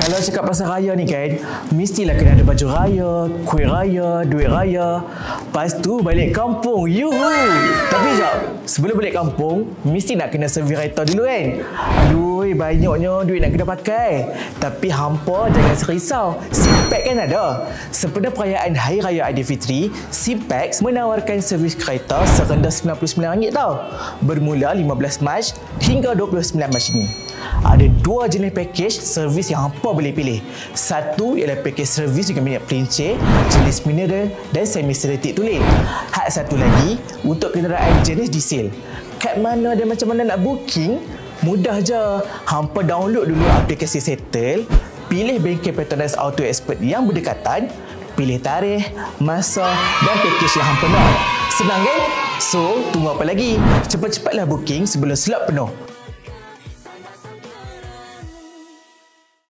Kalau cakap pasal raya ni kan, mestilah kena ada baju raya, kuih raya, duit raya. Lepas tu balik kampung. Yuhu! Tapi sekejap, sebelum balik kampung, mesti nak kena servis raita dulu kan? Aduh, banyaknya duit nak kena pakai. Tapi hampa jangan serisau. Sipax kan ada. Sempena perayaan Hari Raya Aidilfitri, Sipax menawarkan servis kereta serendah RM99 tau. Bermula 15 Mac hingga 29 Mac ini. Ada dua jenis pakej servis yang hampa boleh pilih. Satu ialah pakej servis dengan minyak pelincir, jenis mineral dan semi-statik tulen. Hak satu lagi untuk kenderaan jenis diesel. Kat mana dan macam mana nak booking? Mudah je. Hampa download dulu aplikasi Settle, pilih bengkel Petronas Auto Expert yang berdekatan, pilih tarikh, masa dan pakej yang hampa nak. Senang kan? So, tunggu apa lagi? Cepat-cepatlah booking sebelum slot penuh.